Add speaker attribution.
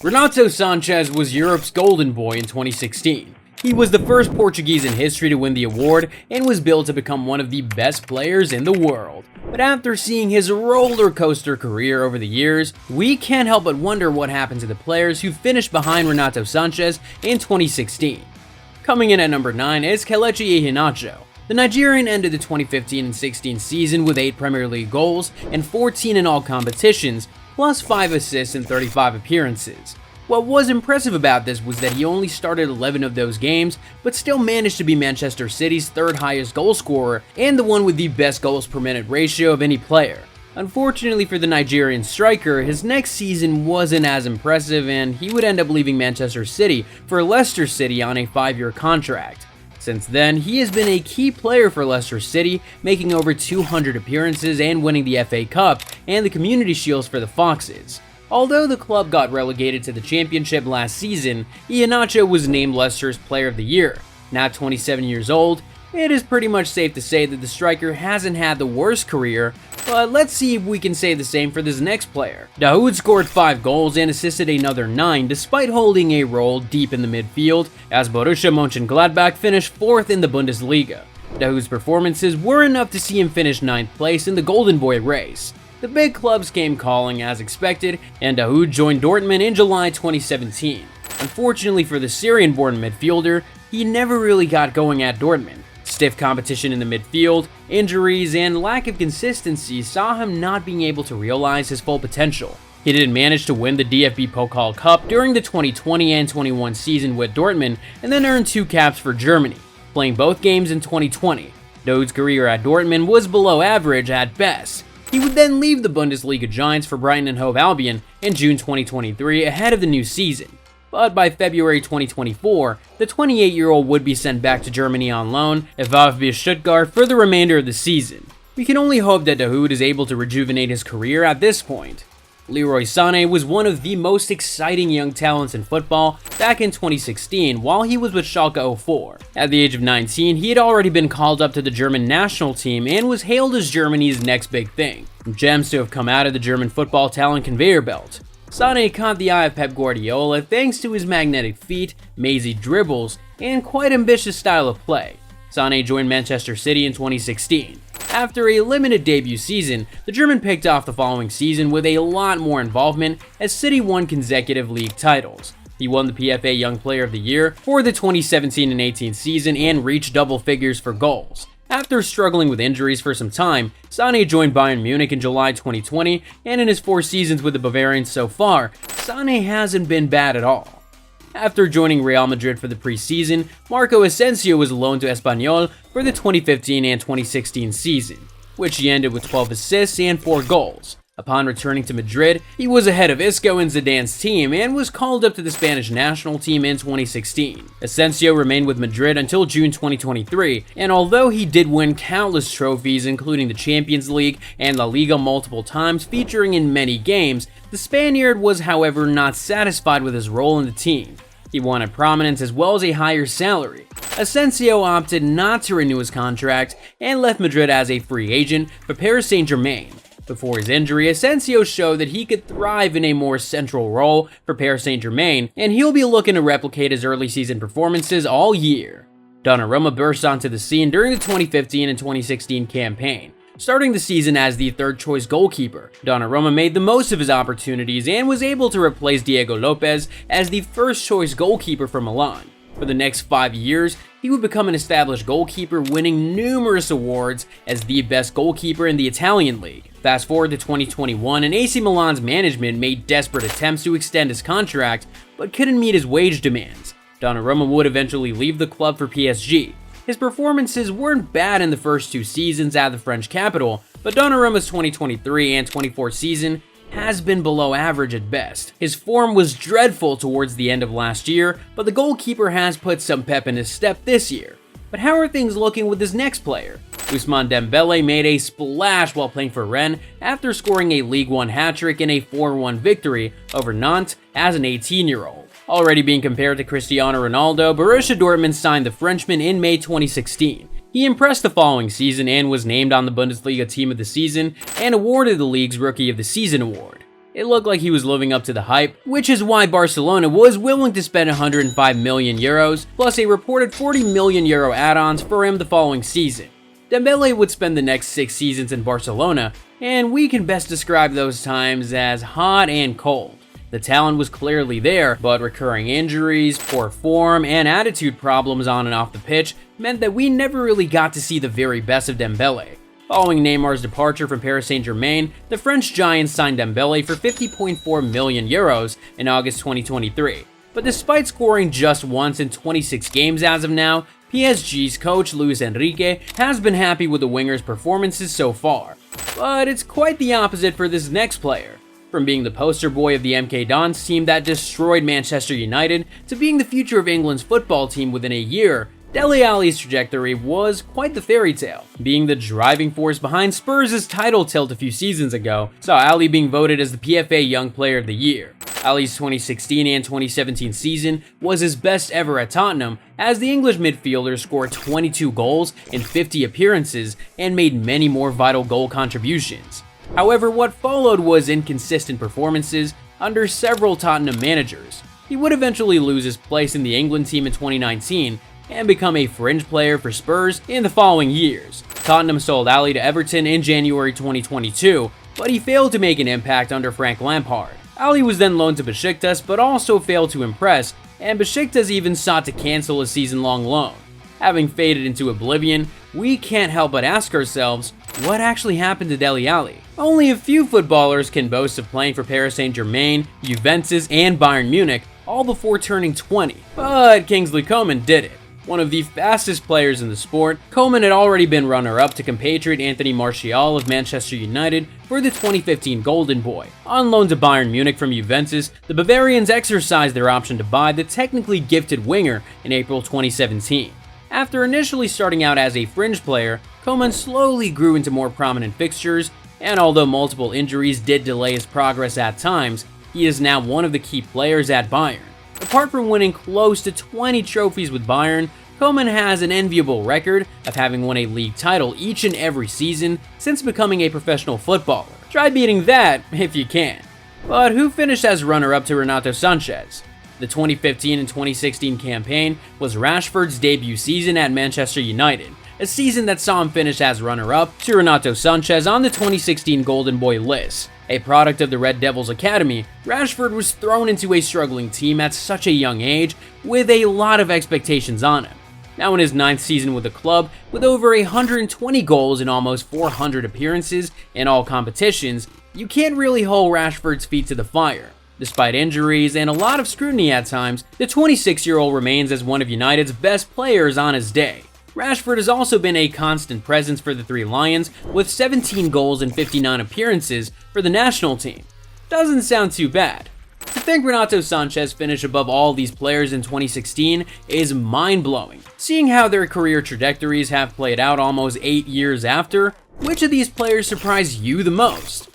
Speaker 1: Renato Sanches was Europe's golden boy in 2016. He was the first Portuguese in history to win the award and was billed to become one of the best players in the world. But after seeing his roller coaster career over the years, we can't help but wonder what happened to the players who finished behind Renato Sanches in 2016. Coming in at number 9 is Kelechi Iheanacho. The Nigerian ended the 2015 and 16 season with 8 Premier League goals and 14 in all competitions, plus 5 assists in 35 appearances. What was impressive about this was that he only started 11 of those games, but still managed to be Manchester City's 3rd highest goal scorer and the one with the best goals per minute ratio of any player. Unfortunately for the Nigerian striker, his next season wasn't as impressive and he would end up leaving Manchester City for Leicester City on a 5-year contract. Since then, he has been a key player for Leicester City, making over 200 appearances and winning the FA Cup and the Community Shields for the Foxes. Although the club got relegated to the Championship last season, Iheanacho was named Leicester's Player of the Year. Now 27 years old, it is pretty much safe to say that the striker hasn't had the worst career, but let's see if we can say the same for this next player. Dahoud scored 5 goals and assisted another 9 despite holding a role deep in the midfield, as Borussia Mönchengladbach finished 4th in the Bundesliga. Dahoud's performances were enough to see him finish 9th place in the Golden Boy race. The big clubs came calling as expected, and Dahoud joined Dortmund in July 2017. Unfortunately for the Syrian-born midfielder, he never really got going at Dortmund. Stiff competition in the midfield, injuries, and lack of consistency saw him not being able to realize his full potential. He didn't manage to win the DFB Pokal Cup during the 2020 and 21 season with Dortmund, and then earned 2 caps for Germany, playing both games in 2020. Dahoud's career at Dortmund was below average at best. He would then leave the Bundesliga giants for Brighton and Hove Albion in June 2023 ahead of the new season. But by February 2024, the 28-year-old would be sent back to Germany on loan at VfB Stuttgart for the remainder of the season. We can only hope that Dahoud is able to rejuvenate his career at this point. Leroy Sané was one of the most exciting young talents in football back in 2016 while he was with Schalke 04. At the age of 19, he had already been called up to the German national team and was hailed as Germany's next big thing. Gems to have come out of the German football talent conveyor belt. Sané caught the eye of Pep Guardiola thanks to his magnetic feet, mazy dribbles, and quite ambitious style of play. Sané joined Manchester City in 2016. After a limited debut season, the German picked off the following season with a lot more involvement as City won consecutive league titles. He won the PFA Young Player of the Year for the 2017 and 18 season and reached double figures for goals. After struggling with injuries for some time, Sané joined Bayern Munich in July 2020, and in his 4 seasons with the Bavarians so far, Sané hasn't been bad at all. After joining Real Madrid for the preseason, Marco Asensio was loaned to Espanyol for the 2015 and 2016 season, which he ended with 12 assists and 4 goals. Upon returning to Madrid, he was ahead of Isco and Zidane's team and was called up to the Spanish national team in 2016. Asensio remained with Madrid until June 2023, and although he did win countless trophies including the Champions League and La Liga multiple times, featuring in many games, the Spaniard was however not satisfied with his role in the team. He wanted prominence as well as a higher salary. Asensio opted not to renew his contract and left Madrid as a free agent for Paris Saint-Germain. Before his injury, Asensio showed that he could thrive in a more central role for Paris Saint-Germain, and he'll be looking to replicate his early season performances all year. Donnarumma burst onto the scene during the 2015 and 2016 campaign. Starting the season as the 3rd-choice goalkeeper, Donnarumma made the most of his opportunities and was able to replace Diego Lopez as the 1st-choice goalkeeper for Milan. For the next 5 years, he would become an established goalkeeper, winning numerous awards as the best goalkeeper in the Italian league. Fast forward to 2021, and AC Milan's management made desperate attempts to extend his contract, but couldn't meet his wage demands. Donnarumma would eventually leave the club for PSG. His performances weren't bad in the first 2 seasons at the French capital, but Donnarumma's 2023 and 24 season has been below average at best. His form was dreadful towards the end of last year, but the goalkeeper has put some pep in his step this year. But how are things looking with this next player? Ousmane Dembele made a splash while playing for Rennes after scoring a Ligue 1 hat-trick in a 4-1 victory over Nantes as an 18-year-old. Already being compared to Cristiano Ronaldo, Borussia Dortmund signed the Frenchman in May 2016. He impressed the following season and was named on the Bundesliga Team of the Season and awarded the league's Rookie of the Season award. It looked like he was living up to the hype, which is why Barcelona was willing to spend 105 million euros, plus a reported 40 million euro add-ons for him the following season. Dembele would spend the next 6 seasons in Barcelona, and we can best describe those times as hot and cold. The talent was clearly there, but recurring injuries, poor form, and attitude problems on and off the pitch meant that we never really got to see the very best of Dembele. Following Neymar's departure from Paris Saint-Germain, the French Giants signed Dembele for 50.4 million euros in August 2023. But despite scoring just once in 26 games as of now, PSG's coach Luis Enrique has been happy with the winger's performances so far. But it's quite the opposite for this next player. From being the poster boy of the MK Dons team that destroyed Manchester United to being the future of England's football team within a year, Dele Alli's trajectory was quite the fairy tale. Being the driving force behind Spurs' title tilt a few seasons ago saw Alli being voted as the PFA Young Player of the Year. Alli's 2016 and 2017 season was his best ever at Tottenham, as the English midfielder scored 22 goals in 50 appearances and made many more vital goal contributions. However, what followed was inconsistent performances under several Tottenham managers. He would eventually lose his place in the England team in 2019 and become a fringe player for Spurs in the following years. Tottenham sold Alli to Everton in January 2022, but he failed to make an impact under Frank Lampard. Alli was then loaned to Besiktas but also failed to impress, and Besiktas even sought to cancel his season-long loan. Having faded into oblivion, we can't help but ask ourselves, what actually happened to Dele Alli? Only a few footballers can boast of playing for Paris Saint-Germain, Juventus, and Bayern Munich, all before turning 20, but Kingsley Coman did it. One of the fastest players in the sport, Coman had already been runner-up to compatriot Anthony Martial of Manchester United for the 2015 Golden Boy. On loan to Bayern Munich from Juventus, the Bavarians exercised their option to buy the technically gifted winger in April 2017. After initially starting out as a fringe player, Coman slowly grew into more prominent fixtures, and although multiple injuries did delay his progress at times, he is now one of the key players at Bayern. Apart from winning close to 20 trophies with Bayern, Coman has an enviable record of having won a league title each and every season since becoming a professional footballer. Try beating that if you can. But who finished as runner-up to Renato Sanches? The 2015 and 2016 campaign was Rashford's debut season at Manchester United, a season that saw him finish as runner-up to Renato Sanches on the 2016 Golden Boy list. A product of the Red Devils Academy, Rashford was thrown into a struggling team at such a young age with a lot of expectations on him. Now in his 9th season with the club, with over 120 goals in almost 400 appearances in all competitions, you can't really hold Rashford's feet to the fire. Despite injuries and a lot of scrutiny at times, the 26-year-old remains as one of United's best players on his day. Rashford has also been a constant presence for the Three Lions, with 17 goals in 59 appearances for the national team. Doesn't sound too bad. To think Renato Sanches finished above all these players in 2016 is mind-blowing. Seeing how their career trajectories have played out almost 8 years after, which of these players surprised you the most?